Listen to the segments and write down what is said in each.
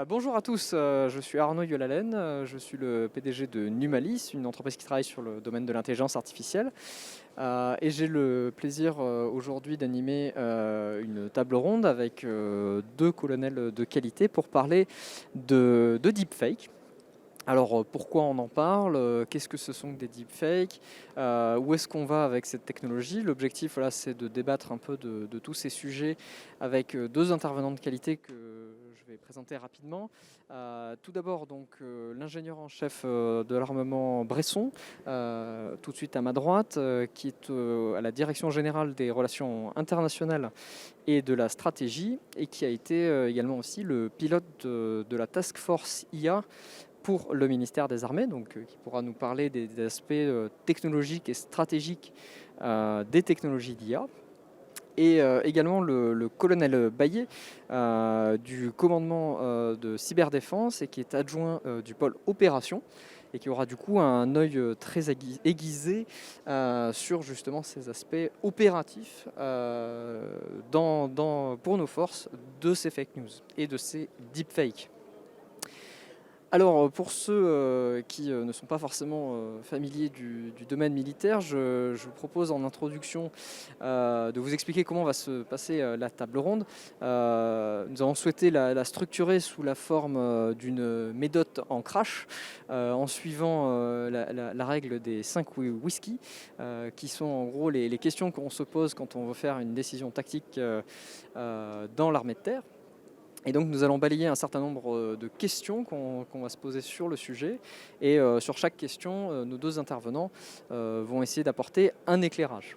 Bonjour à tous, je suis Arnaud Yolalen, je suis le PDG de Numalis, une entreprise qui travaille sur le domaine de l'intelligence artificielle. Et j'ai le plaisir aujourd'hui d'animer une table ronde avec deux colonels de qualité pour parler de deepfake. Alors pourquoi on en parle? Qu'est-ce que ce sont que des deepfakes? Où est-ce qu'on va avec cette technologie? L'objectif, voilà, c'est de débattre un peu de tous ces sujets avec deux intervenants de qualité que je vais présenter rapidement. Tout d'abord, donc l'ingénieur en chef de l'armement Bresson, tout de suite à ma droite, qui est à la direction générale des relations internationales et de la stratégie, et qui a été également aussi le pilote de la task force IA pour le ministère des Armées, donc qui pourra nous parler des aspects technologiques et stratégiques des technologies d'IA. Et également le colonel Baillet du commandement de cyberdéfense et qui est adjoint du pôle opération et qui aura du coup un œil très aiguisé sur justement ces aspects opératifs pour nos forces de ces fake news et de ces deepfakes. Alors, pour ceux qui ne sont pas forcément familiers du domaine militaire, je vous propose en introduction de vous expliquer comment va se passer la table ronde. Nous avons souhaité la structurer sous la forme d'une médote en crash, en suivant la règle des 5 whisky, qui sont en gros les questions qu'on se pose quand on veut faire une décision tactique dans l'armée de terre. Et donc nous allons balayer un certain nombre de questions qu'on va se poser sur le sujet. Et sur chaque question, nos deux intervenants vont essayer d'apporter un éclairage.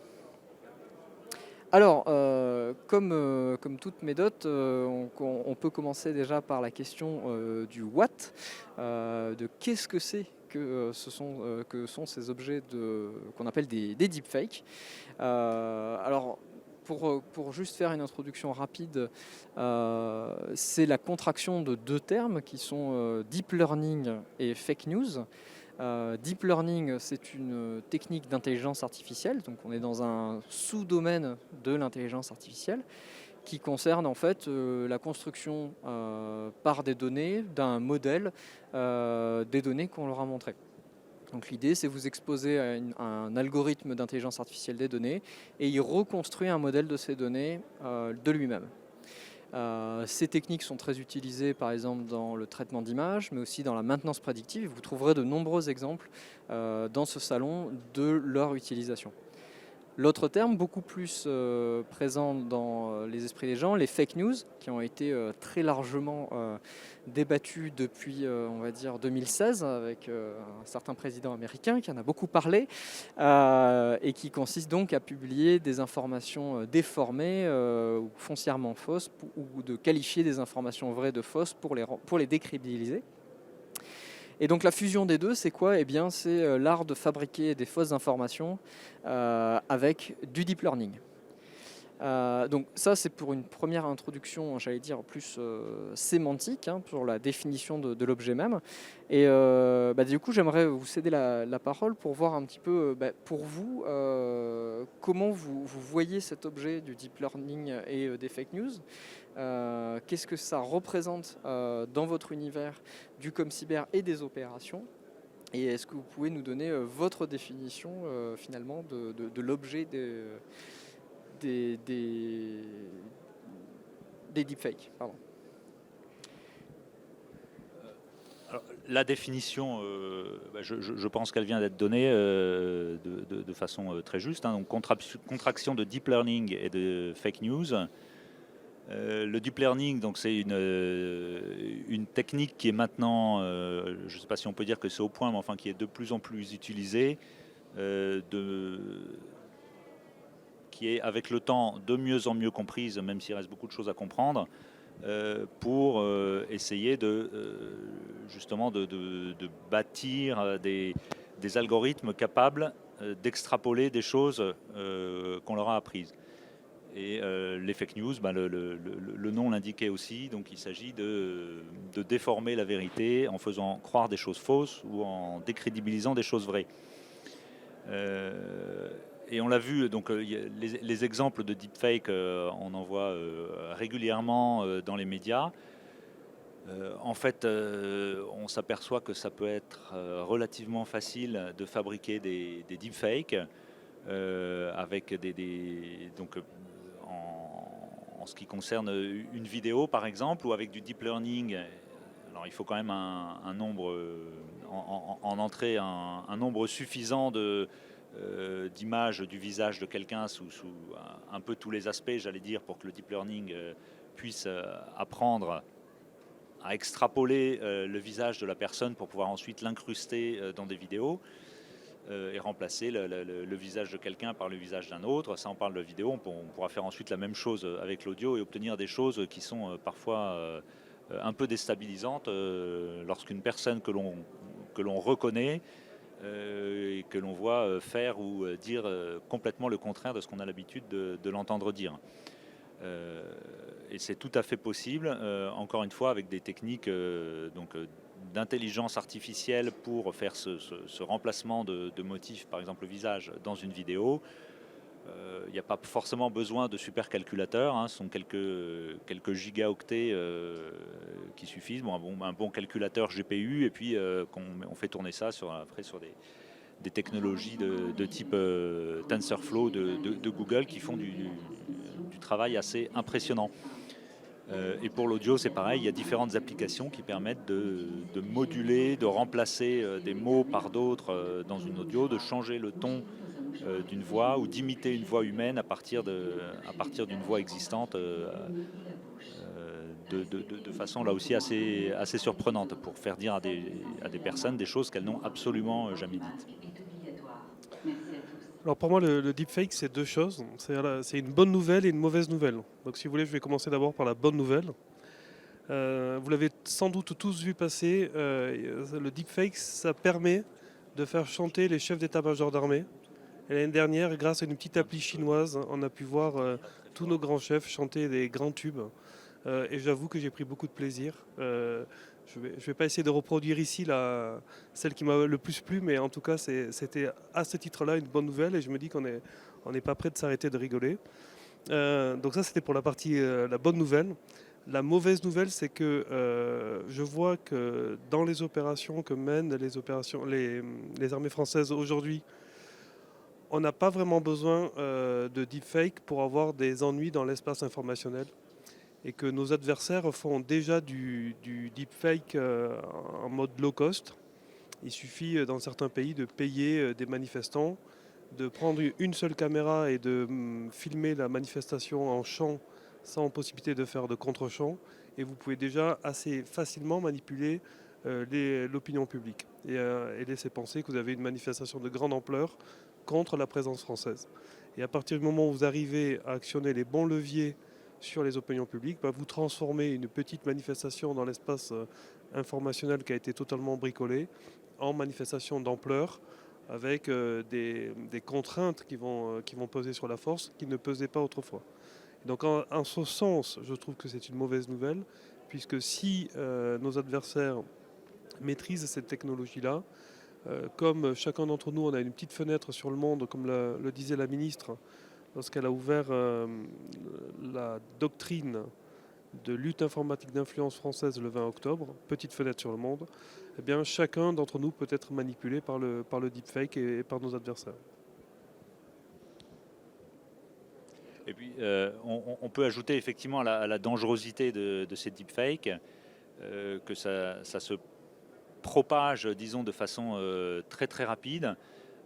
Alors, comme toute méthode, on peut commencer déjà par la question du what, de qu'est-ce que c'est que sont ces objets qu'on appelle des deepfakes. Alors, pour juste faire une introduction rapide, c'est la contraction de deux termes qui sont deep learning et fake news. Deep learning, c'est une technique d'intelligence artificielle, donc on est dans un sous-domaine de l'intelligence artificielle qui concerne en fait la construction par des données d'un modèle des données qu'on leur a montrées. Donc l'idée, c'est vous exposer à un algorithme d'intelligence artificielle des données et il reconstruit un modèle de ces données de lui-même. Ces techniques sont très utilisées par exemple dans le traitement d'images, mais aussi dans la maintenance prédictive. Vous trouverez de nombreux exemples dans ce salon de leur utilisation. L'autre terme, beaucoup plus présent dans les esprits des gens, les fake news, qui ont été très largement débattus depuis, on va dire, 2016, avec un certain président américain qui en a beaucoup parlé, et qui consiste donc à publier des informations déformées ou foncièrement fausses, ou de qualifier des informations vraies de fausses pour les décrédibiliser. Et donc la fusion des deux, c'est quoi? Eh bien, c'est l'art de fabriquer des fausses informations avec du deep learning. Donc ça, c'est pour une première introduction, j'allais dire, plus sémantique, hein, pour la définition de l'objet même. Et du coup, j'aimerais vous céder la parole pour voir un petit peu, pour vous, comment vous voyez cet objet du deep learning et des fake news. Qu'est-ce que ça représente dans votre univers du ComCyber et des opérations? Et est-ce que vous pouvez nous donner votre définition finalement de l'objet des, des, des deepfakes, pardon. Alors, la définition, je pense qu'elle vient d'être donnée de façon très juste. Hein. Donc, contraction de deep learning et de fake news. Le deep learning, donc c'est une technique qui est maintenant, je ne sais pas si on peut dire que c'est au point, mais enfin qui est de plus en plus utilisée, qui est avec le temps de mieux en mieux comprise, même s'il reste beaucoup de choses à comprendre, pour essayer justement de bâtir des algorithmes capables d'extrapoler des choses qu'on leur a apprises. Et les fake news, le nom l'indiquait aussi, donc il s'agit de déformer la vérité en faisant croire des choses fausses ou en décrédibilisant des choses vraies. Et on l'a vu, donc les exemples de deepfake, on en voit régulièrement dans les médias. En fait, on s'aperçoit que ça peut être relativement facile de fabriquer des deepfakes avec donc en ce qui concerne une vidéo par exemple ou avec du deep learning. Alors il faut quand même un nombre en entrée un nombre suffisant d'images du visage de quelqu'un sous un peu tous les aspects, j'allais dire, pour que le deep learning puisse apprendre à extrapoler le visage de la personne pour pouvoir ensuite l'incruster dans des vidéos et remplacer le visage de quelqu'un par le visage d'un autre. Ça, on parle de vidéo. On pourra faire ensuite la même chose avec l'audio et obtenir des choses qui sont parfois un peu déstabilisantes lorsqu'une personne que l'on reconnaît et que l'on voit faire ou dire complètement le contraire de ce qu'on a l'habitude de l'entendre dire. Et c'est tout à fait possible, encore une fois, avec des techniques d'intelligence artificielle pour faire ce remplacement de motifs, par exemple le visage, dans une vidéo. Il n'y a pas forcément besoin de supercalculateurs, hein, ce sont quelques gigaoctets qui suffisent. Bon, un bon calculateur GPU, et puis on fait tourner ça sur des technologies de type TensorFlow de Google qui font du travail assez impressionnant. Et pour l'audio, c'est pareil, il y a différentes applications qui permettent de moduler, de remplacer des mots par d'autres dans une audio, de changer le ton d'une voix ou d'imiter une voix humaine à partir d'une voix existante de façon là aussi assez surprenante pour faire dire à des personnes des choses qu'elles n'ont absolument jamais dites. Alors pour moi, le deepfake, c'est deux choses. C'est une bonne nouvelle et une mauvaise nouvelle. Donc si vous voulez, je vais commencer d'abord par la bonne nouvelle. Vous l'avez sans doute tous vu passer. Le deepfake, ça permet de faire chanter les chefs d'état-major d'armée. Et l'année dernière, grâce à une petite appli chinoise, on a pu voir tous nos grands chefs chanter des grands tubes. Et j'avoue que j'ai pris beaucoup de plaisir. Je vais pas essayer de reproduire ici celle qui m'a le plus plu, mais en tout cas, c'était à ce titre-là une bonne nouvelle et je me dis qu'on n'est pas prêt de s'arrêter de rigoler. Donc ça, c'était pour la partie, la bonne nouvelle. La mauvaise nouvelle, c'est que je vois que dans les opérations que mènent les armées françaises aujourd'hui, on n'a pas vraiment besoin de deepfake pour avoir des ennuis dans l'espace informationnel. Et que nos adversaires font déjà du deepfake en mode low cost. Il suffit dans certains pays de payer des manifestants, de prendre une seule caméra et de filmer la manifestation en champ sans possibilité de faire de contre-champ. Et vous pouvez déjà assez facilement manipuler l'opinion publique et laisser penser que vous avez une manifestation de grande ampleur contre la présence française. Et à partir du moment où vous arrivez à actionner les bons leviers sur les opinions publiques, vous transformez une petite manifestation dans l'espace informationnel qui a été totalement bricolé en manifestation d'ampleur avec des contraintes qui vont peser sur la force qui ne pesaient pas autrefois. Donc en ce sens, je trouve que c'est une mauvaise nouvelle, puisque si nos adversaires maîtrisent cette technologie-là, comme chacun d'entre nous, on a une petite fenêtre sur le monde, comme le disait la ministre, lorsqu'elle a ouvert la doctrine de lutte informatique d'influence française le 20 octobre, petite fenêtre sur le monde, eh bien, chacun d'entre nous peut être manipulé par le deepfake et par nos adversaires. Et puis, on peut ajouter effectivement à la dangerosité de ces deepfakes que ça se propage, disons, de façon très très rapide,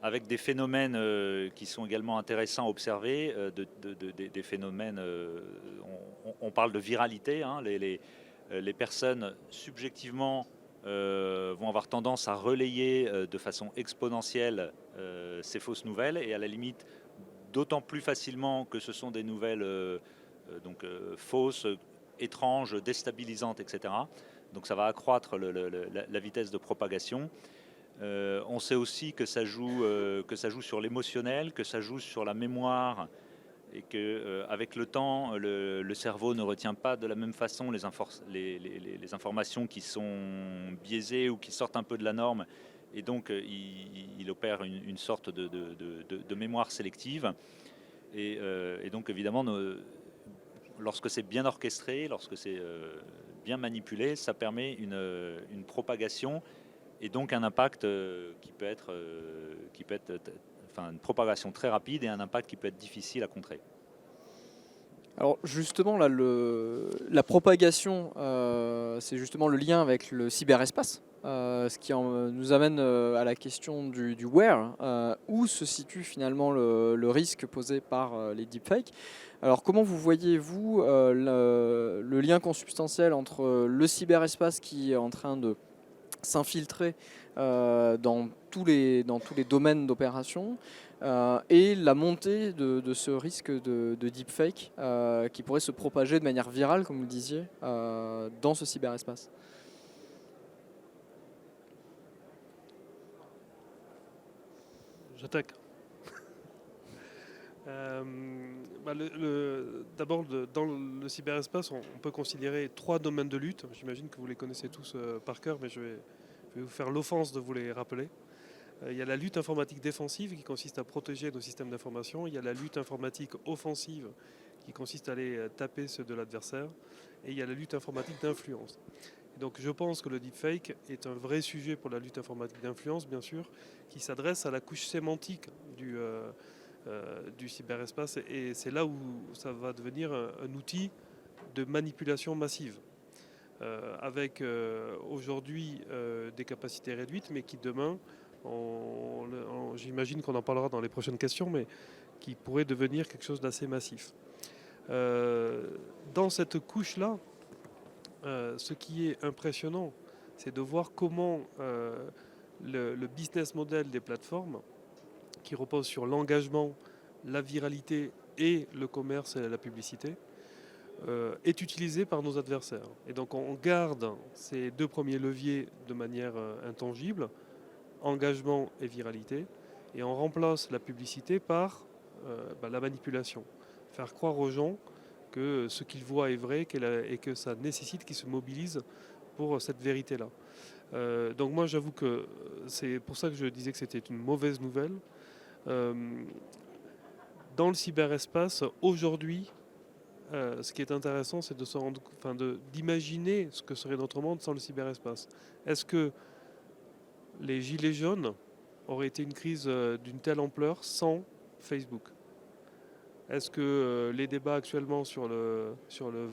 avec des phénomènes qui sont également intéressants à observer, des phénomènes, on parle de viralité, hein, les personnes subjectivement vont avoir tendance à relayer de façon exponentielle ces fausses nouvelles, et à la limite d'autant plus facilement que ce sont des nouvelles fausses, étranges, déstabilisantes, etc. Donc ça va accroître la vitesse de propagation. On sait aussi que ça joue sur l'émotionnel, que ça joue sur la mémoire, et qu'avec le temps, le cerveau ne retient pas de la même façon les informations qui sont biaisées ou qui sortent un peu de la norme, et donc il opère une sorte de mémoire sélective. Et donc évidemment, lorsque c'est bien orchestré, lorsque c'est bien manipulé, ça permet une propagation et donc un impact enfin une propagation très rapide et un impact qui peut être difficile à contrer. Alors justement, là, la propagation, c'est justement le lien avec le cyberespace, ce qui nous amène à la question du where, où se situe finalement le risque posé par les deepfakes. Alors comment vous voyez-vous le lien consubstantiel entre le cyberespace qui est en train de s'infiltrer dans tous les domaines d'opération et la montée de ce risque de deepfake qui pourrait se propager de manière virale, comme vous le disiez, dans ce cyberespace. J'attaque. D'abord, dans le cyberespace, on peut considérer 3 domaines de lutte. J'imagine que vous les connaissez tous par cœur, mais je vais vous faire l'offense de vous les rappeler. Il y a la lutte informatique défensive qui consiste à protéger nos systèmes d'information. Il y a la lutte informatique offensive qui consiste à aller taper ceux de l'adversaire. Et il y a la lutte informatique d'influence. Donc je pense que le deepfake est un vrai sujet pour la lutte informatique d'influence, bien sûr, qui s'adresse à la couche sémantique du cyberespace. Et c'est là où ça va devenir un outil de manipulation massive. Avec aujourd'hui des capacités réduites, mais qui demain, j'imagine qu'on en parlera dans les prochaines questions, mais qui pourrait devenir quelque chose d'assez massif. Dans cette couche-là, ce qui est impressionnant, c'est de voir comment le business model des plateformes, qui repose sur l'engagement, la viralité et le commerce et la publicité, est utilisé par nos adversaires. Et donc on garde ces 2 premiers leviers de manière intangible, engagement et viralité, et on remplace la publicité par la manipulation. Faire croire aux gens que ce qu'ils voient est vrai et que ça nécessite qu'ils se mobilisent pour cette vérité-là. Donc moi j'avoue que c'est pour ça que je disais que c'était une mauvaise nouvelle. Dans le cyberespace, aujourd'hui, ce qui est intéressant, c'est d'imaginer ce que serait notre monde sans le cyberespace. Est-ce que les gilets jaunes auraient été une crise d'une telle ampleur sans Facebook? Est-ce que les débats actuellement sur le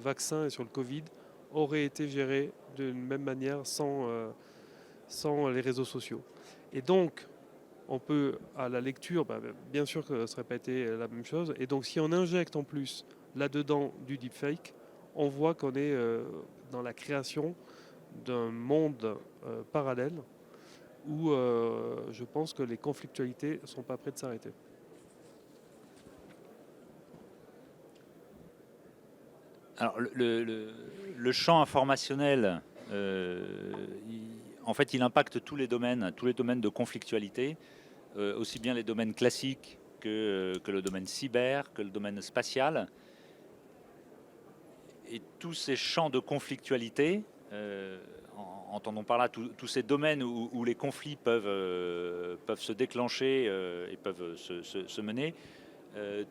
vaccin et sur le Covid auraient été gérés d'une même manière sans les réseaux sociaux? Et donc, on peut, à la lecture, bien sûr que ça n'aurait pas été la même chose. Et donc, si on injecte en plus là-dedans du deepfake, on voit qu'on est dans la création d'un monde parallèle où je pense que les conflictualités ne sont pas prêtes de s'arrêter. Alors, le champ informationnel, en fait, il impacte tous les domaines de conflictualité, aussi bien les domaines classiques que le domaine cyber, que le domaine spatial. Et tous ces champs de conflictualité, entendons par là tous ces domaines où les conflits peuvent se déclencher et peuvent se mener,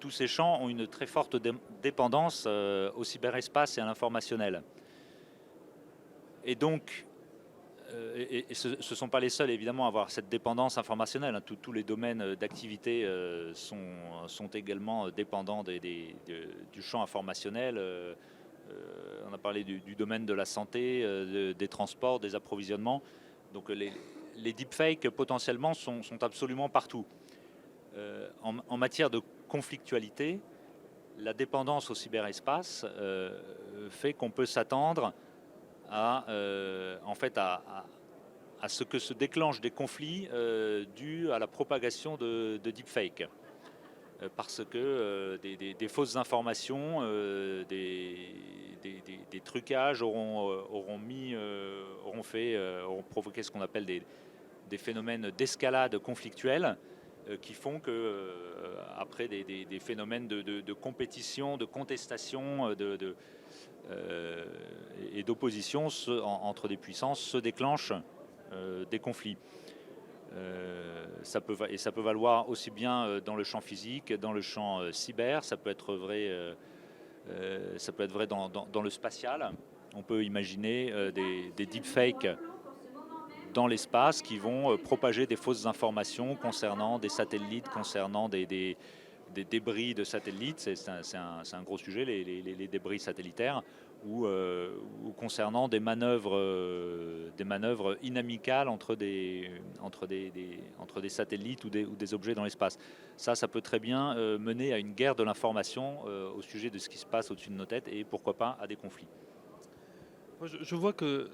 tous ces champs ont une très forte dépendance au cyberespace et à l'informationnel. Et donc, ce ne sont pas les seuls évidemment à avoir cette dépendance informationnelle. Tous les domaines d'activité sont également dépendants du champ informationnel. On a parlé du domaine de la santé, des transports, des approvisionnements. Donc les deepfakes potentiellement sont absolument partout. En matière de conflictualité, la dépendance au cyberespace fait qu'on peut s'attendre à ce que se déclenchent des conflits dus à la propagation de deepfakes. Parce que des fausses informations, des trucages auront provoqué ce qu'on appelle des phénomènes d'escalade conflictuelle qui font que après des phénomènes de compétition, de contestation et d'opposition entre des puissances se déclenchent des conflits. Ça peut valoir aussi bien dans le champ physique, dans le champ cyber. Ça peut être vrai Ça peut être vrai dans le spatial. On peut imaginer des deepfakes dans l'espace qui vont propager des fausses informations concernant des satellites, concernant des débris de satellites. C'est un gros sujet, les débris satellitaires, ou concernant des manœuvres inamicales entre des satellites ou des objets dans l'espace. Ça peut très bien mener à une guerre de l'information au sujet de ce qui se passe au-dessus de nos têtes et pourquoi pas à des conflits. Moi, je vois que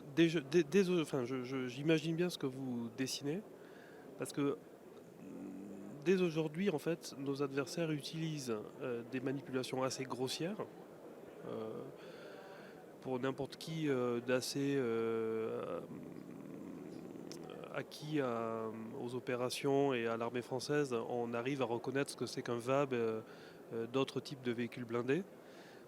j'imagine bien ce que vous dessinez, parce que dès aujourd'hui, en fait, nos adversaires utilisent des manipulations assez grossières pour n'importe qui d'assez acquis aux opérations et à l'armée française. On arrive à reconnaître ce que c'est qu'un VAB, d'autres types de véhicules blindés.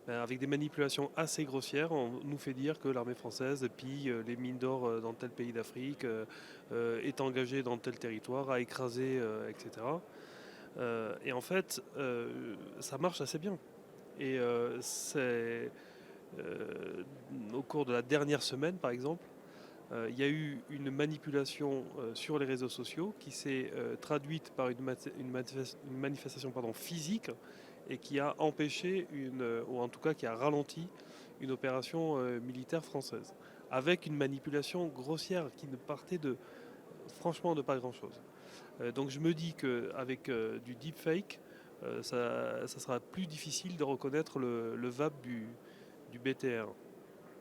Avec des manipulations assez grossières, on nous fait dire que l'armée française pille les mines d'or dans tel pays d'Afrique, est engagée dans tel territoire, a écrasé, etc. Et en fait, ça marche assez bien. Et au cours de la dernière semaine, par exemple, il y a eu une manipulation sur les réseaux sociaux qui s'est traduite par une manifestation physique, et qui a empêché ou en tout cas qui a ralenti une opération militaire française, avec une manipulation grossière qui ne partait franchement de pas grand-chose. Donc je me dis qu'avec du deepfake, ça sera plus difficile de reconnaître le VAB du BTR,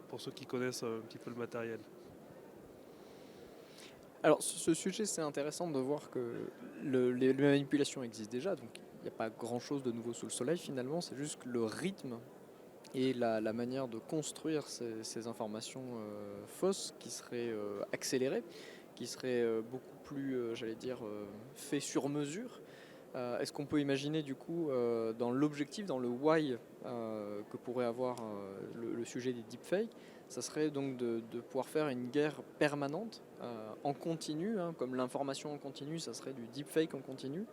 pour ceux qui connaissent un petit peu le matériel. Alors ce sujet, c'est intéressant de voir que les manipulations existent déjà, donc il n'y a pas grand chose de nouveau sous le soleil finalement, c'est juste que le rythme et la manière de construire ces informations fausses qui seraient accélérées, qui seraient beaucoup plus, fait sur mesure. Est-ce qu'on peut imaginer du coup dans l'objectif, dans le why que pourrait avoir le sujet des deepfakes, ça serait donc de pouvoir faire une guerre permanente en continu, comme l'information en continu, ça serait du deepfake en continu,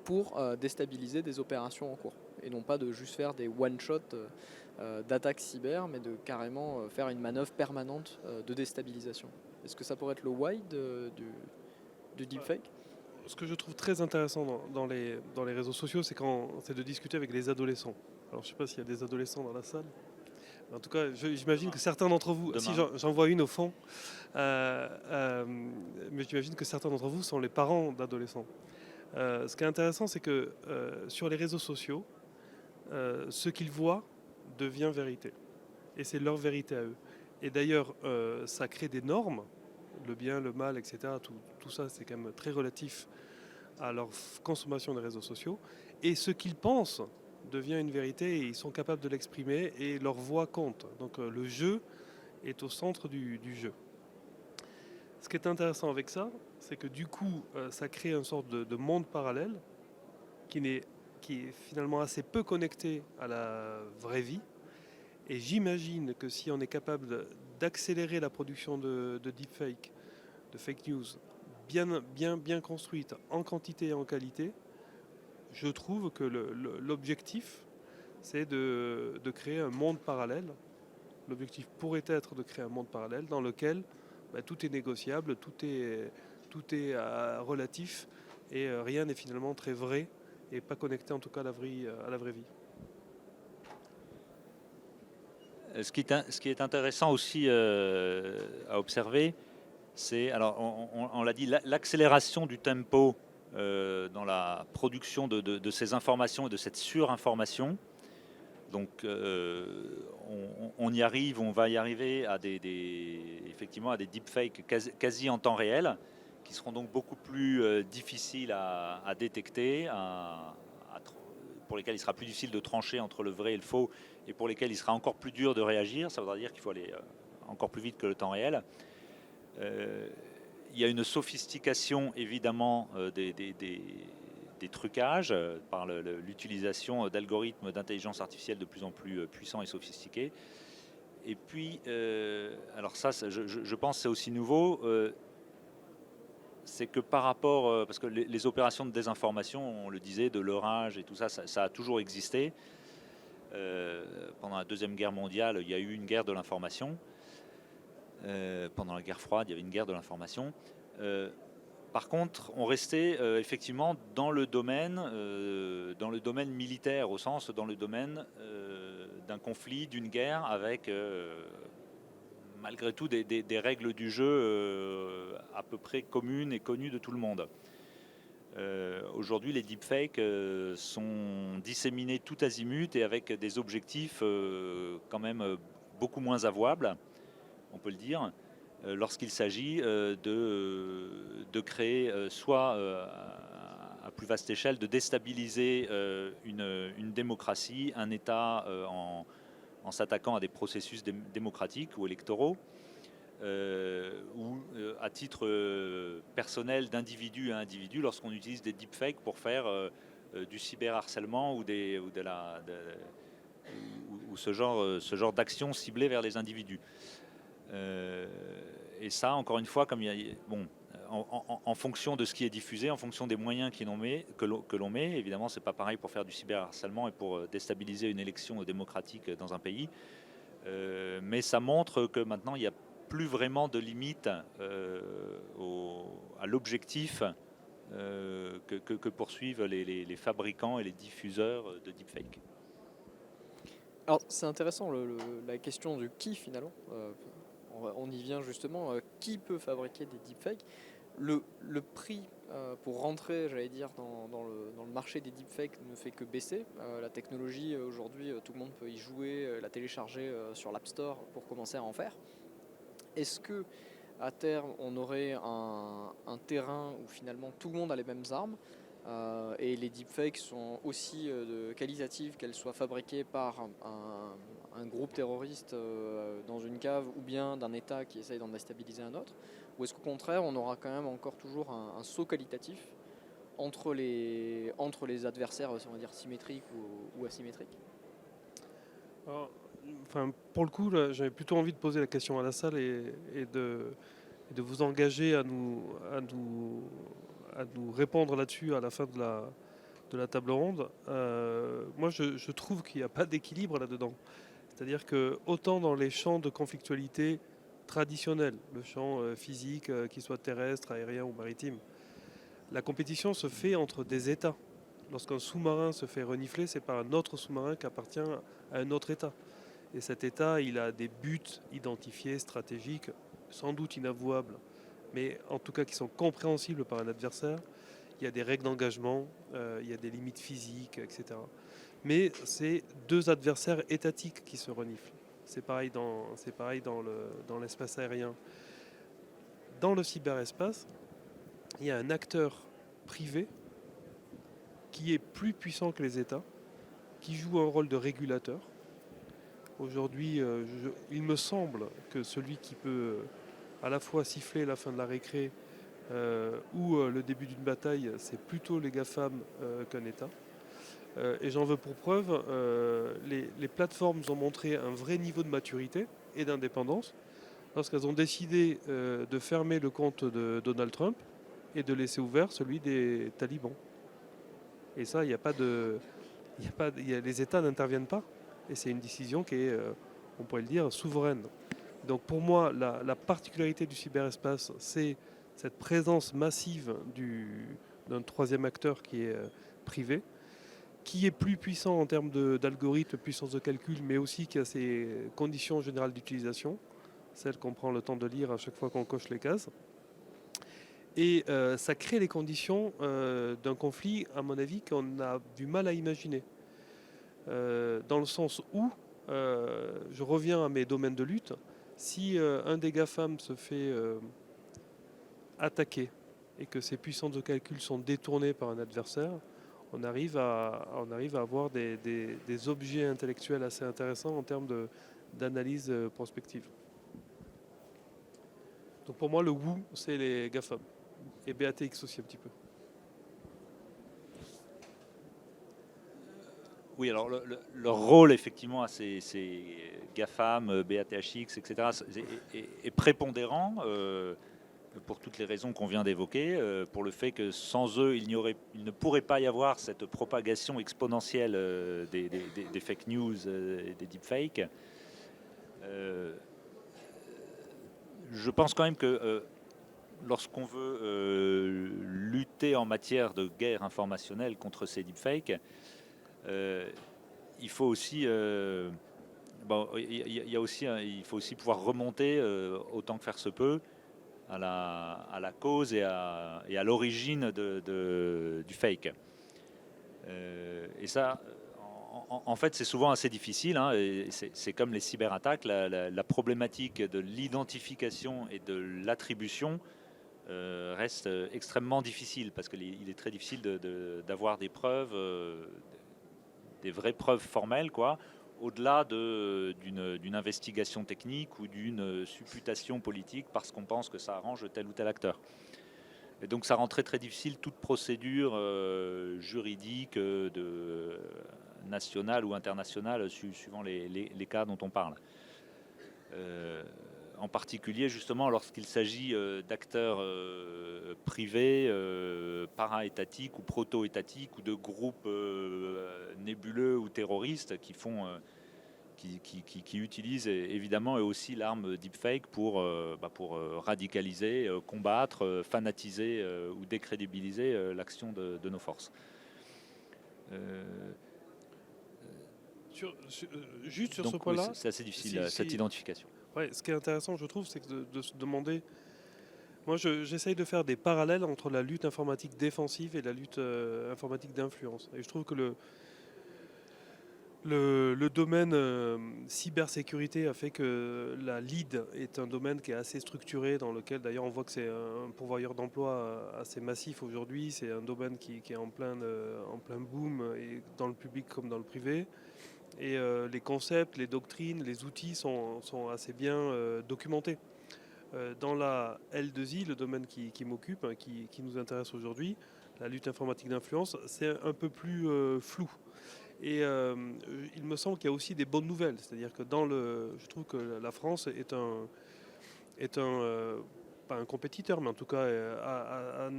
pour déstabiliser des opérations en cours. Et non pas de juste faire des one-shots d'attaques cyber, mais de carrément faire une manœuvre permanente de déstabilisation. Est-ce que ça pourrait être le why du deepfake ? Ce que je trouve très intéressant dans les réseaux sociaux, c'est de discuter avec les adolescents. Alors je ne sais pas s'il y a des adolescents dans la salle. En tout cas, j'imagine que certains d'entre vous, si j'en vois une au fond, mais j'imagine que certains d'entre vous sont les parents d'adolescents. Ce qui est intéressant, c'est que sur les réseaux sociaux, ce qu'ils voient devient vérité. Et c'est leur vérité à eux. Et d'ailleurs, ça crée des normes, le bien, le mal, etc. Tout ça, c'est quand même très relatif à leur consommation des réseaux sociaux. Et ce qu'ils pensent devient une vérité et ils sont capables de l'exprimer et leur voix compte. Donc le jeu est au centre du jeu. Ce qui est intéressant avec ça, c'est que du coup, ça crée une sorte de monde parallèle qui est finalement assez peu connecté à la vraie vie. Et j'imagine que si on est capable d'accélérer la production de deepfake, de fake news, bien construite, en quantité et en qualité, je trouve que l'objectif, c'est de créer un monde parallèle. L'objectif pourrait être de créer un monde parallèle dans lequel tout est négociable, tout est relatif, et rien n'est finalement très vrai et pas connecté en tout cas à la vraie vie. Ce qui est intéressant aussi à observer, c'est, alors on l'a dit, l'accélération du tempo dans la production de ces informations et de cette surinformation. Donc on y arrive, on va y arriver à effectivement à des deepfakes quasi en temps réel, qui seront donc beaucoup plus difficiles à détecter, pour lesquels il sera plus difficile de trancher entre le vrai et le faux, et pour lesquels il sera encore plus dur de réagir. Ça voudra dire qu'il faut aller encore plus vite que le temps réel. Il y a une sophistication évidemment des trucages par l'utilisation d'algorithmes d'intelligence artificielle de plus en plus puissants et sophistiqués. Et puis, alors ça, je pense que c'est aussi nouveau, c'est que par rapport, parce que les opérations de désinformation, on le disait, de leurrage et tout ça, ça a toujours existé. Pendant la Deuxième Guerre mondiale, il y a eu une guerre de l'information. Pendant la guerre froide, il y avait une guerre de l'information. Par contre, on restait effectivement dans le domaine militaire, au sens dans le domaine d'un conflit, d'une guerre, avec malgré tout des règles du jeu à peu près communes et connues de tout le monde. Aujourd'hui, les deepfakes sont disséminés tout azimut et avec des objectifs quand même beaucoup moins avouables, on peut le dire, lorsqu'il s'agit de créer soit à plus vaste échelle, de déstabiliser une démocratie, un État en s'attaquant à des processus démocratiques ou électoraux, ou à titre personnel d'individu à individu lorsqu'on utilise des deepfakes pour faire du cyberharcèlement ou ce genre d'action ciblée vers les individus. Et ça, encore une fois, en fonction de ce qui est diffusé, en fonction des moyens que l'on met, évidemment, c'est pas pareil pour faire du cyberharcèlement et pour déstabiliser une élection démocratique dans un pays. Mais ça montre que maintenant, il n'y a plus vraiment de limite à l'objectif que poursuivent les fabricants et les diffuseurs de deepfake. Alors c'est intéressant la question du qui finalement. On y vient justement. Qui peut fabriquer des deepfakes? Le prix pour rentrer, j'allais dire, dans le marché des deepfakes ne fait que baisser. La technologie aujourd'hui, tout le monde peut y jouer, la télécharger sur l'App Store pour commencer à en faire. Est-ce que à terme on aurait un terrain où finalement tout le monde a les mêmes armes et les deepfakes sont aussi qualitatives, qu'elles soient fabriquées par un groupe terroriste dans une cave ou bien d'un État qui essaye d'en déstabiliser un autre? Ou est-ce qu'au contraire on aura quand même encore toujours un saut qualitatif entre les adversaires, on va dire symétriques ou asymétriques? Alors, pour le coup, là, j'avais plutôt envie de poser la question à la salle et de vous engager à nous répondre là-dessus à la fin de la table ronde. Moi, je trouve qu'il n'y a pas d'équilibre là-dedans. C'est-à-dire que autant dans les champs de conflictualité traditionnels, le champ physique, qu'il soit terrestre, aérien ou maritime, la compétition se fait entre des États. Lorsqu'un sous-marin se fait renifler, c'est par un autre sous-marin qui appartient à un autre État. Et cet État, il a des buts identifiés, stratégiques, sans doute inavouables, mais en tout cas qui sont compréhensibles par un adversaire. Il y a des règles d'engagement, il y a des limites physiques, etc. Mais c'est deux adversaires étatiques qui se reniflent. C'est pareil dans l'espace aérien. Dans le cyberespace, il y a un acteur privé qui est plus puissant que les États, qui joue un rôle de régulateur. Aujourd'hui, il me semble que celui qui peut à la fois siffler la fin de la récré ou le début d'une bataille, c'est plutôt les GAFAM qu'un État. Et j'en veux pour preuve, les plateformes ont montré un vrai niveau de maturité et d'indépendance lorsqu'elles ont décidé de fermer le compte de Donald Trump et de laisser ouvert celui des talibans. Et ça, les États n'interviennent pas. Et c'est une décision qui est, on pourrait le dire, souveraine. Donc pour moi, la particularité du cyberespace, c'est cette présence massive d'un troisième acteur qui est privé, qui est plus puissant en termes d'algorithmes, puissance de calcul, mais aussi qui a ses conditions générales d'utilisation, celles qu'on prend le temps de lire à chaque fois qu'on coche les cases. Et ça crée les conditions d'un conflit, à mon avis, qu'on a du mal à imaginer. Dans le sens où, je reviens à mes domaines de lutte, si un des GAFAM se fait attaquer et que ses puissances de calcul sont détournées par un adversaire, on arrive à avoir des objets intellectuels assez intéressants en termes d'analyse prospective. Donc pour moi, le WOO, c'est les GAFAM. Et BATX aussi un petit peu. Oui, alors leur rôle effectivement à ces GAFAM, BATHX, etc. est prépondérant. pour toutes les raisons qu'on vient d'évoquer, pour le fait que sans eux, il ne pourrait pas y avoir cette propagation exponentielle des fake news et des deepfakes. Je pense quand même que lorsqu'on veut lutter en matière de guerre informationnelle contre ces deepfakes, il faut aussi, il faut aussi pouvoir remonter autant que faire se peut à la cause et à l'origine du fake. Et ça, en fait, c'est souvent assez difficile. Hein, et c'est comme les cyberattaques, la problématique de l'identification et de l'attribution reste extrêmement difficile parce qu'il est très difficile d'avoir des preuves, des vraies preuves formelles, quoi, au-delà d'une investigation technique ou d'une supputation politique parce qu'on pense que ça arrange tel ou tel acteur. Et donc ça rend très très difficile toute procédure juridique nationale ou internationale suivant les cas dont on parle. En particulier justement lorsqu'il s'agit d'acteurs privés, para-étatiques ou proto-étatiques ou de groupes nébuleux ou terroristes qui utilisent évidemment eux aussi l'arme deepfake pour radicaliser, combattre, fanatiser ou décrédibiliser l'action de nos forces. Juste sur donc, ce point-là, c'est assez difficile cette identification. Ouais, ce qui est intéressant, je trouve, c'est de se demander. Moi, j'essaye de faire des parallèles entre la lutte informatique défensive et la lutte informatique d'influence. Et je trouve que le domaine cybersécurité a fait que la lead est un domaine qui est assez structuré, dans lequel d'ailleurs on voit que c'est un pourvoyeur d'emploi assez massif aujourd'hui. C'est un domaine qui est en plein boom, et dans le public comme dans le privé. Et les concepts, les doctrines, les outils sont assez bien documentés. Dans la L2I, le domaine qui m'occupe, hein, qui nous intéresse aujourd'hui, la lutte informatique d'influence, c'est un peu plus flou. Et il me semble qu'il y a aussi des bonnes nouvelles. C'est-à-dire que je trouve que la France est pas un compétiteur, mais en tout cas a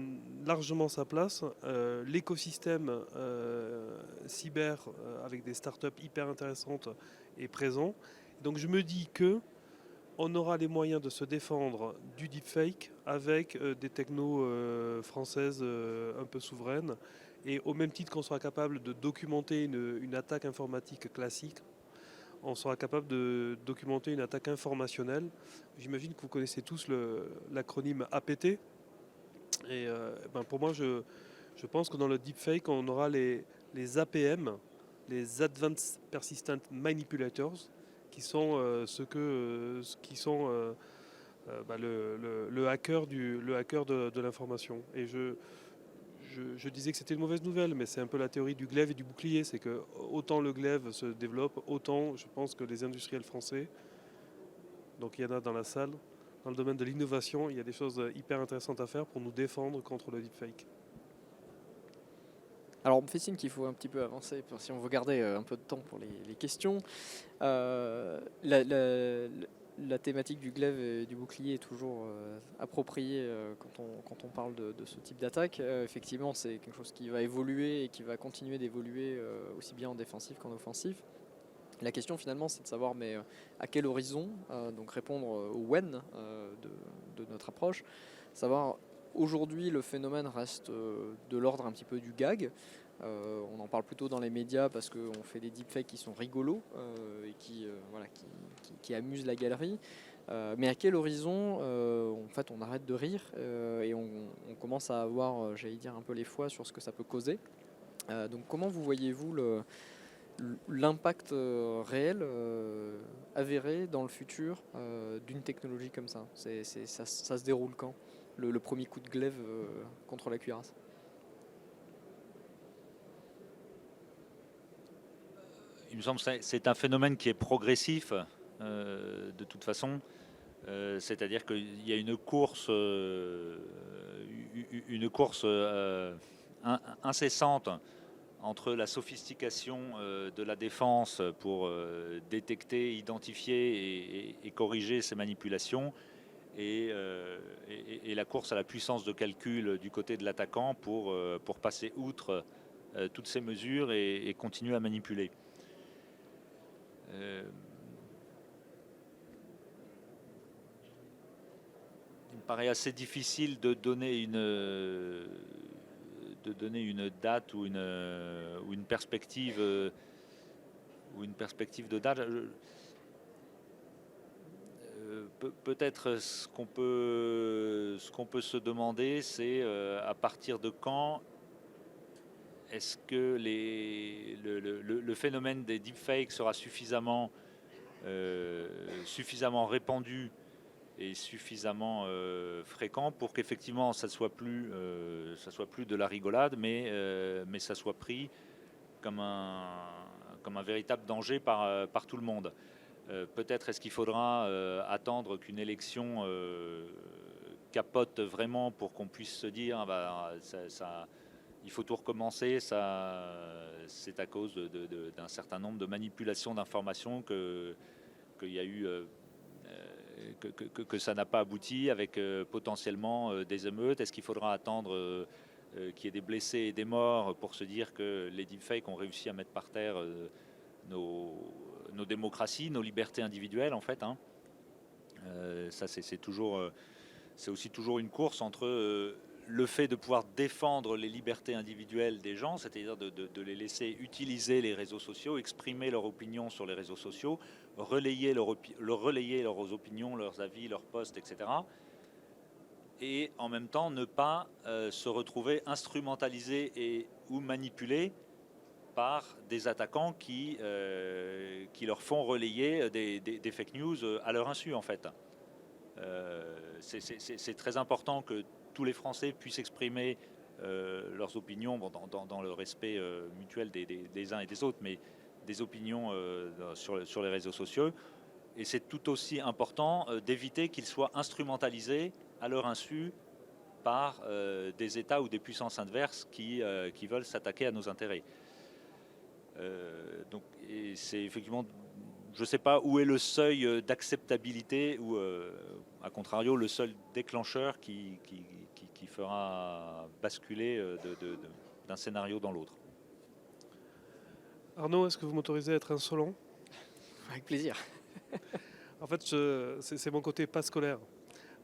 largement sa place. L'écosystème cyber avec des startups hyper intéressantes est présent. Donc je me dis que on aura les moyens de se défendre du deepfake avec des technos françaises un peu souveraines. Et au même titre qu'on sera capable de documenter une attaque informatique classique, on sera capable de documenter une attaque informationnelle. J'imagine que vous connaissez tous l'acronyme APT. Et pour moi, je pense que dans le deepfake, on aura les APM, les Advanced Persistent Manipulators, qui sont le hacker de l'information. Et je disais que c'était une mauvaise nouvelle, mais c'est un peu la théorie du glaive et du bouclier. C'est que autant le glaive se développe, autant je pense que les industriels français, donc il y en a dans la salle, dans le domaine de l'innovation, il y a des choses hyper intéressantes à faire pour nous défendre contre le deepfake. Alors on me fait signe qu'il faut un petit peu avancer si on veut garder un peu de temps pour les questions. La thématique du glaive et du bouclier est toujours appropriée quand on parle de ce type d'attaque. Effectivement, c'est quelque chose qui va évoluer et qui va continuer d'évoluer aussi bien en défensif qu'en offensif. La question finalement, c'est de savoir à quel horizon, donc répondre au when de notre approche, savoir aujourd'hui le phénomène reste de l'ordre un petit peu du gag. On en parle plutôt dans les médias parce qu'on fait des deepfakes qui sont rigolos et qui amusent la galerie. Mais à quel horizon en fait, on arrête de rire et on commence à avoir, j'allais dire, un peu les foies sur ce que ça peut causer. Donc comment vous voyez-vous l'impact réel avéré dans le futur d'une technologie comme ça? Ça se déroule quand, le premier coup de glaive contre la cuirasse? Il me semble que c'est un phénomène qui est progressif de toute façon. C'est-à-dire qu'il y a une course incessante entre la sophistication de la défense pour détecter, identifier et corriger ces manipulations et la course à la puissance de calcul du côté de l'attaquant pour passer outre toutes ces mesures et continuer à manipuler. Il me paraît assez difficile de donner une date ou une perspective de date. Peut-être ce qu'on peut se demander, c'est à partir de quand est-ce que le phénomène des deepfakes sera suffisamment répandu et suffisamment fréquent pour qu'effectivement ça soit plus de la rigolade, mais ça soit pris comme un véritable danger par tout le monde. Peut-être est-ce qu'il faudra attendre qu'une élection capote vraiment pour qu'on puisse se dire il faut tout recommencer. C'est à cause d'un certain nombre de manipulations d'informations qu'il y a eu que ça n'a pas abouti, avec potentiellement des émeutes. Est-ce qu'il faudra attendre qu'il y ait des blessés et des morts pour se dire que les deepfakes ont réussi à mettre par terre nos démocraties, nos libertés individuelles, en fait, hein. Ça, c'est aussi toujours une course entre le fait de pouvoir défendre les libertés individuelles des gens, c'est-à-dire de les laisser utiliser les réseaux sociaux, exprimer leur opinion sur les réseaux sociaux, relayer leurs opinions, leurs avis, leurs posts, etc. Et en même temps, ne pas se retrouver instrumentalisés ou manipulés par des attaquants qui leur font relayer des fake news à leur insu, en fait. C'est très important que tous les Français puissent exprimer leurs opinions dans le respect mutuel des uns et des autres, mais des opinions sur les réseaux sociaux. Et c'est tout aussi important d'éviter qu'ils soient instrumentalisés à leur insu par des États ou des puissances adverses qui veulent s'attaquer à nos intérêts. Donc, c'est effectivement, je ne sais pas où est le seuil d'acceptabilité ou, à contrario, le seul déclencheur qui fera basculer d'un scénario dans l'autre. Arnaud, est-ce que vous m'autorisez à être insolent ? Avec plaisir. En fait, c'est mon côté pas scolaire.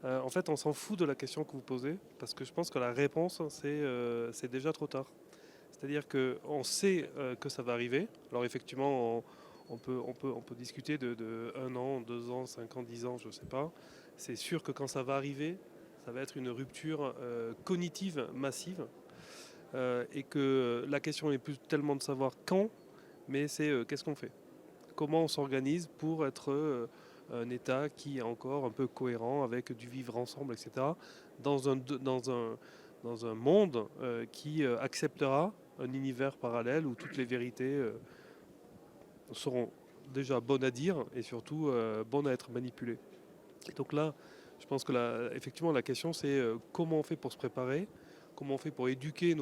En fait, on s'en fout de la question que vous posez, parce que je pense que la réponse, c'est déjà trop tard. C'est-à-dire qu'on sait que ça va arriver. Alors effectivement, on peut discuter de 1 an, 2 ans, 5 ans, 10 ans, je ne sais pas. C'est sûr que quand ça va arriver, ça va être une rupture cognitive massive. Et que la question n'est plus tellement de savoir quand, mais c'est qu'est-ce qu'on fait. Comment on s'organise pour être un État qui est encore un peu cohérent avec du vivre ensemble, etc. Dans un monde qui acceptera un univers parallèle où toutes les vérités seront déjà bonnes à dire et surtout bonnes à être manipulées. Et donc là, je pense que effectivement la question c'est comment on fait pour se préparer, comment on fait pour éduquer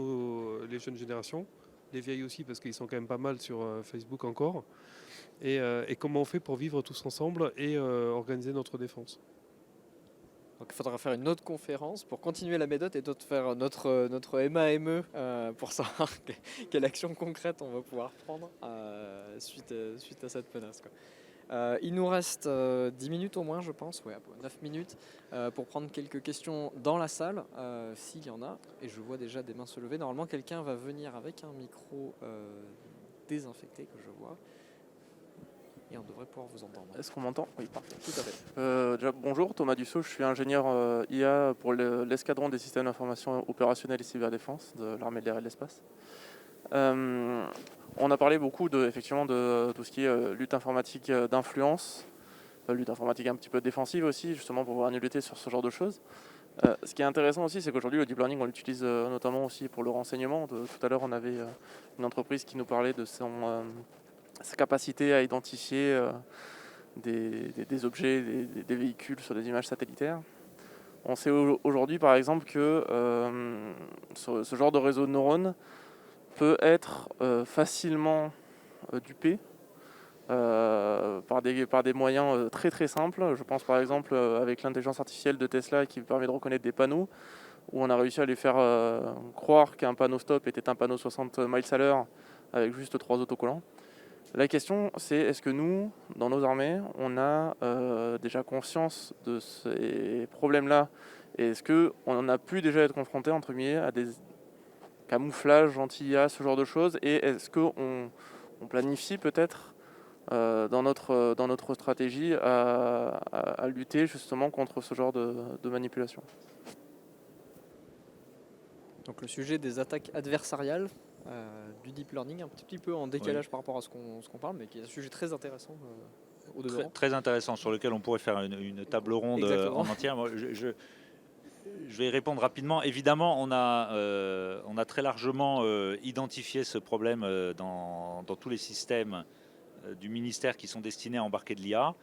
les jeunes générations, les vieilles aussi parce qu'ils sont quand même pas mal sur Facebook encore, et comment on fait pour vivre tous ensemble et organiser notre défense. Donc il faudra faire une autre conférence pour continuer la méthode et d'autres faire notre MAME pour savoir quelle action concrète on va pouvoir prendre suite à cette menace, quoi. Il nous reste 10 minutes au moins, je pense, 9 minutes, pour prendre quelques questions dans la salle, s'il y en a. Et je vois déjà des mains se lever. Normalement, quelqu'un va venir avec un micro désinfecté que je vois. Et on devrait pouvoir vous entendre. Est-ce qu'on m'entend ? Oui, parfait. Tout à fait. Déjà, bonjour, Thomas Dussault, je suis ingénieur IA pour l'escadron des systèmes d'information opérationnels et cyberdéfense de l'armée de l'air et de l'espace. On a parlé beaucoup effectivement de tout ce qui est lutte informatique d'influence, lutte informatique un petit peu défensive aussi, justement pour pouvoir lutter sur ce genre de choses. Ce qui est intéressant aussi, c'est qu'aujourd'hui le deep learning, on l'utilise notamment aussi pour le renseignement. Tout à l'heure, on avait une entreprise qui nous parlait de sa capacité à identifier des objets, des véhicules sur des images satellitaires. On sait aujourd'hui par exemple que ce genre de réseau de neurones peut être facilement dupé par des moyens très très simples. Je pense par exemple avec l'intelligence artificielle de Tesla qui permet de reconnaître des panneaux, où on a réussi à lui faire croire qu'un panneau stop était un panneau 60 miles à l'heure avec juste 3 autocollants. La question, c'est est-ce que nous, dans nos armées, on a déjà conscience de ces problèmes-là, et est-ce qu'on a pu déjà être confronté, entre guillemets, à des camouflages anti-IA, ce genre de choses, et est-ce qu'on planifie peut-être dans notre stratégie à lutter justement contre ce genre de manipulation. Donc le sujet des attaques adversariales, du deep learning, un petit peu en décalage par rapport à ce qu'on parle, mais qui est un sujet très intéressant au demeurant. Très intéressant, sur lequel on pourrait faire une table ronde en entière. Moi, je vais y répondre rapidement. Évidemment, on a très largement identifié ce problème dans tous les systèmes du ministère qui sont destinés à embarquer de l'IA.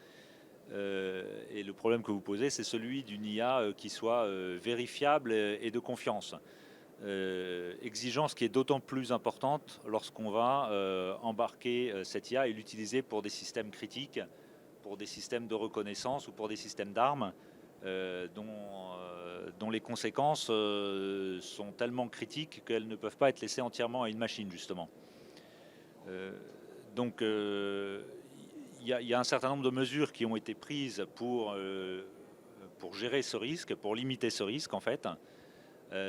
Et le problème que vous posez, c'est celui d'une IA qui soit vérifiable et de confiance. Exigence qui est d'autant plus importante lorsqu'on va embarquer cette IA et l'utiliser pour des systèmes critiques, pour des systèmes de reconnaissance ou pour des systèmes d'armes dont les conséquences sont tellement critiques qu'elles ne peuvent pas être laissées entièrement à une machine, justement. Donc il y a un certain nombre de mesures qui ont été prises pour gérer ce risque, pour limiter ce risque en fait.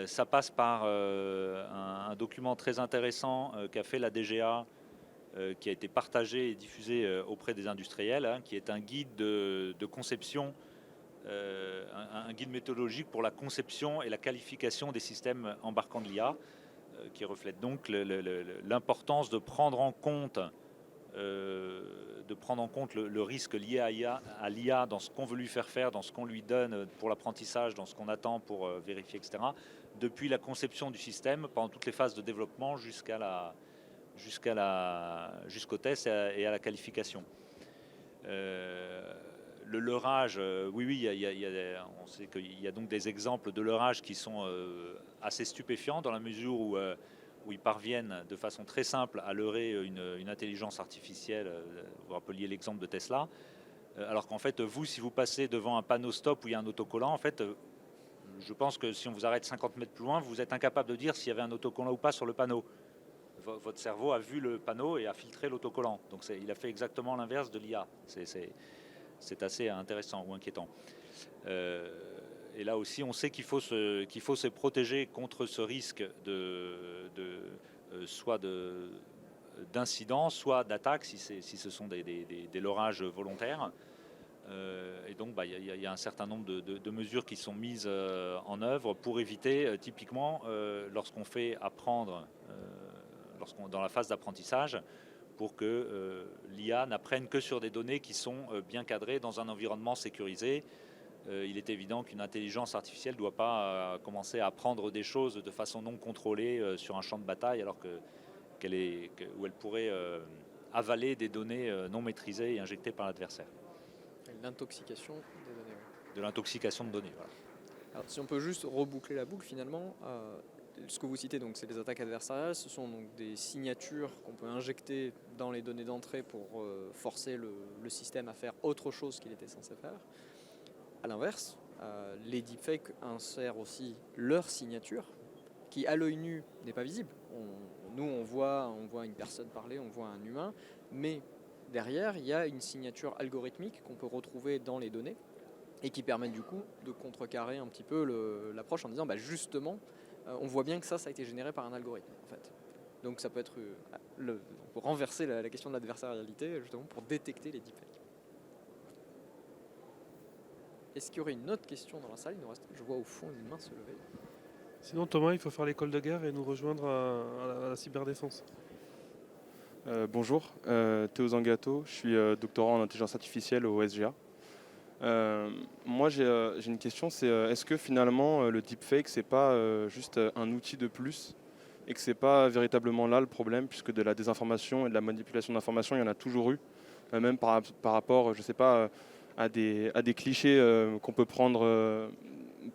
Ça passe par un document très intéressant qu'a fait la DGA, qui a été partagé et diffusé auprès des industriels, qui est un guide de conception, un guide méthodologique pour la conception et la qualification des systèmes embarquant de l'IA, qui reflète donc l'importance de prendre en compte le risque lié à l'IA dans ce qu'on veut lui faire, dans ce qu'on lui donne pour l'apprentissage, dans ce qu'on attend pour vérifier, etc. Depuis la conception du système, pendant toutes les phases de développement jusqu'au test et à la qualification. Le leurrage, oui, on sait qu'il y a donc des exemples de leurrage qui sont assez stupéfiants dans la mesure où ils parviennent de façon très simple à leurrer une intelligence artificielle. Vous rappeliez l'exemple de Tesla. Alors qu'en fait, vous, si vous passez devant un panneau stop où il y a un autocollant, en fait, je pense que si on vous arrête 50 mètres plus loin, vous êtes incapable de dire s'il y avait un autocollant ou pas sur le panneau. Votre cerveau a vu le panneau et a filtré l'autocollant. Donc il a fait exactement l'inverse de l'IA. C'est assez intéressant ou inquiétant. Et là aussi, on sait qu'il faut se protéger contre ce risque soit d'incidents, soit d'attaques, si ce sont des leurrages volontaires. Et donc, il y a un certain nombre de mesures qui sont mises en œuvre pour éviter, typiquement, lorsqu'on fait apprendre, dans la phase d'apprentissage, pour que l'IA n'apprenne que sur des données qui sont bien cadrées dans un environnement sécurisé. Il est évident qu'une intelligence artificielle ne doit pas commencer à apprendre des choses de façon non contrôlée sur un champ de bataille, alors où elle pourrait avaler des données non maîtrisées et injectées par l'adversaire. L'intoxication des données. Ouais. De l'intoxication de données, voilà. Alors, si on peut juste reboucler la boucle, finalement, ce que vous citez, donc, c'est des attaques adversariales. Ce sont donc des signatures qu'on peut injecter dans les données d'entrée pour forcer le système à faire autre chose qu'il était censé faire. À l'inverse, les deepfakes insèrent aussi leur signature, qui à l'œil nu n'est pas visible. Nous, on voit une personne parler, on voit un humain, mais derrière, il y a une signature algorithmique qu'on peut retrouver dans les données et qui permet du coup de contrecarrer un petit peu l'approche en disant justement, on voit bien que ça a été généré par un algorithme en fait. Donc ça peut être on peut renverser la question de l'adversarialité justement pour détecter les deepfakes. Est-ce qu'il y aurait une autre question dans la salle? Je vois au fond une main se lever. Sinon Thomas, il faut faire l'école de guerre et nous rejoindre à la cyberdéfense. Bonjour, Théo Zangato, je suis doctorant en intelligence artificielle au SGA. Moi j'ai une question, c'est est-ce que finalement le deepfake c'est pas juste un outil de plus et que c'est pas véritablement là le problème, puisque de la désinformation et de la manipulation d'informations il y en a toujours eu, même par rapport, je sais pas, à des clichés qu'on peut prendre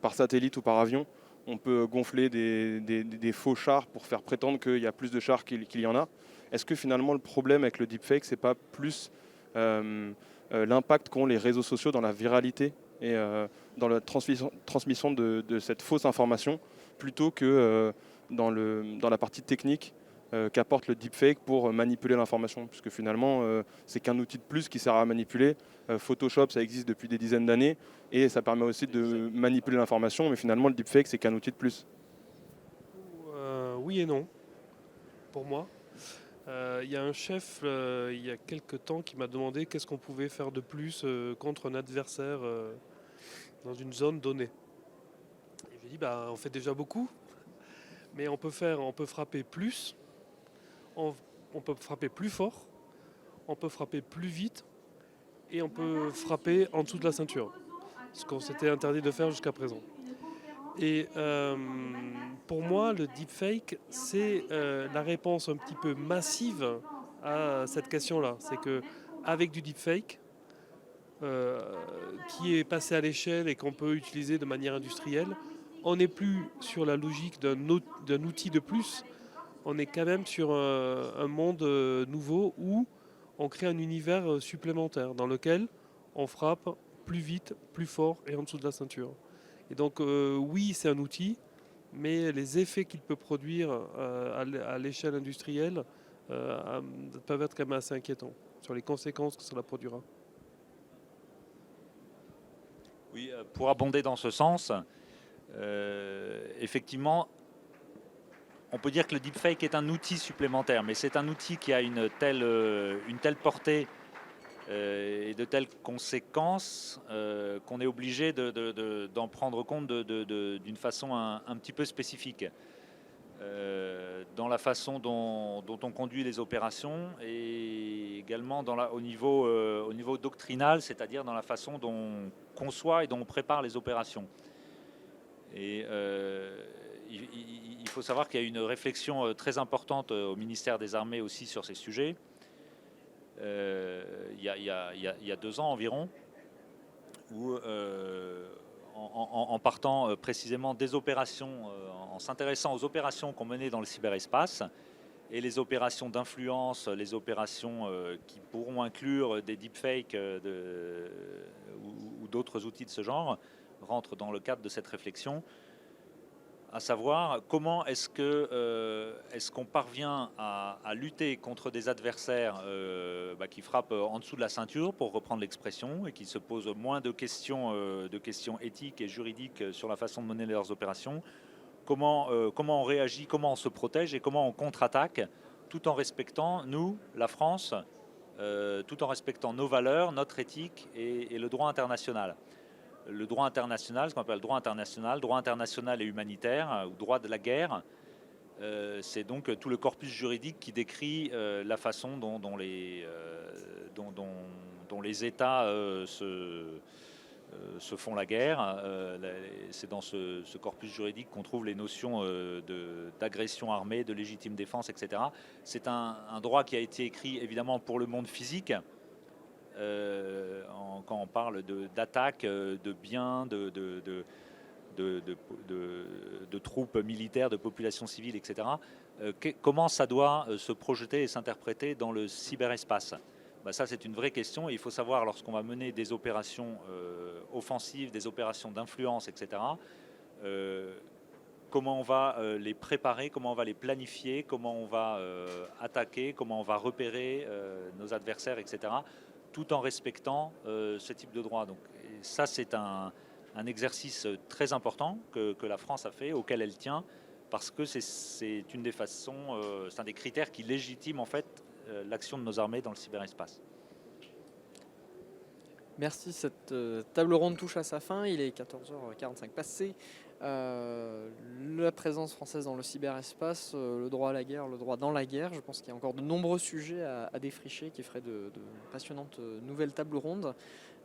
par satellite ou par avion. On peut gonfler des faux chars pour faire prétendre qu'il y a plus de chars qu'il y en a. Est-ce que finalement le problème avec le deepfake c'est pas plus l'impact qu'ont les réseaux sociaux dans la viralité et dans la transmission de cette fausse information, plutôt que dans la partie technique qu'apporte le deepfake pour manipuler l'information, puisque finalement c'est qu'un outil de plus qui sert à manipuler. Photoshop, ça existe depuis des dizaines d'années et ça permet aussi de manipuler l'information, mais finalement le deepfake c'est qu'un outil de plus. Oui et non, pour moi. Il y a un chef il y a quelques temps qui m'a demandé qu'est-ce qu'on pouvait faire de plus contre un adversaire dans une zone donnée. Et j'ai dit on fait déjà beaucoup, mais on peut frapper plus, on peut frapper plus fort, on peut frapper plus vite et on peut frapper en dessous de la ceinture, ce qu'on s'était interdit de faire jusqu'à présent. Et pour moi, le deepfake, c'est la réponse un petit peu massive à cette question-là. C'est qu'avec du deepfake, qui est passé à l'échelle et qu'on peut utiliser de manière industrielle, on n'est plus sur la logique d'un outil de plus, on est quand même sur un monde nouveau où on crée un univers supplémentaire dans lequel on frappe plus vite, plus fort et en dessous de la ceinture. Et donc oui, c'est un outil, mais les effets qu'il peut produire à l'échelle industrielle peuvent être quand même assez inquiétants sur les conséquences que cela produira. Oui, pour abonder dans ce sens, effectivement, on peut dire que le deepfake est un outil supplémentaire, mais c'est un outil qui a une telle portée et de telles conséquences qu'on est obligé d'en prendre compte d'une façon un petit peu spécifique. Dans la façon dont on conduit les opérations et également au niveau doctrinal, c'est-à-dire dans la façon dont on conçoit et dont on prépare les opérations. Et il faut savoir qu'il y a une réflexion très importante au ministère des Armées aussi sur ces sujets. Il y a 2 ans environ, où en partant précisément des opérations, en s'intéressant aux opérations qu'on menait dans le cyberespace et les opérations d'influence, les opérations qui pourront inclure des deepfakes ou d'autres outils de ce genre, rentrent dans le cadre de cette réflexion, à savoir comment est-ce qu'on parvient à lutter contre des adversaires qui frappent en dessous de la ceinture, pour reprendre l'expression, et qui se posent moins de questions éthiques et juridiques sur la façon de mener leurs opérations. Comment on réagit, comment on se protège et comment on contre-attaque, tout en respectant, nous, la France, tout en respectant nos valeurs, notre éthique et le droit international. Le droit international, ce qu'on appelle droit international et humanitaire, ou droit de la guerre, c'est donc tout le corpus juridique qui décrit la façon dont les États se font la guerre. C'est dans ce corpus juridique qu'on trouve les notions d'agression armée, de légitime défense, etc. C'est un droit qui a été écrit évidemment pour le monde physique, quand on parle d'attaque de biens, de troupes militaires, de populations civiles, etc. Comment ça doit se projeter et s'interpréter dans le cyberespace? Ça, c'est une vraie question. Il faut savoir, lorsqu'on va mener des opérations offensives, des opérations d'influence, etc., comment on va les préparer, comment on va les planifier, comment on va attaquer, comment on va repérer nos adversaires, etc., tout en respectant ce type de droit. Donc, ça, c'est un exercice très important que la France a fait, auquel elle tient, parce que c'est une des façons, c'est un des critères qui légitime en fait l'action de nos armées dans le cyberespace. Merci, cette table ronde touche à sa fin, il est 14h45 passé. La présence française dans le cyberespace, le droit à la guerre, le droit dans la guerre, je pense qu'il y a encore de nombreux sujets à défricher qui feraient de passionnantes nouvelles tables rondes.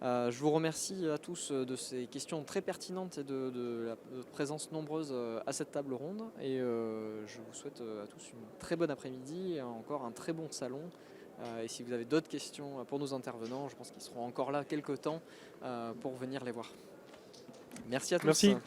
Je vous remercie à tous de ces questions très pertinentes et de la présence nombreuse à cette table ronde. Et je vous souhaite à tous une très bonne après-midi et encore un très bon salon. Et si vous avez d'autres questions pour nos intervenants, je pense qu'ils seront encore là quelques temps pour venir les voir. Merci à tous. Merci.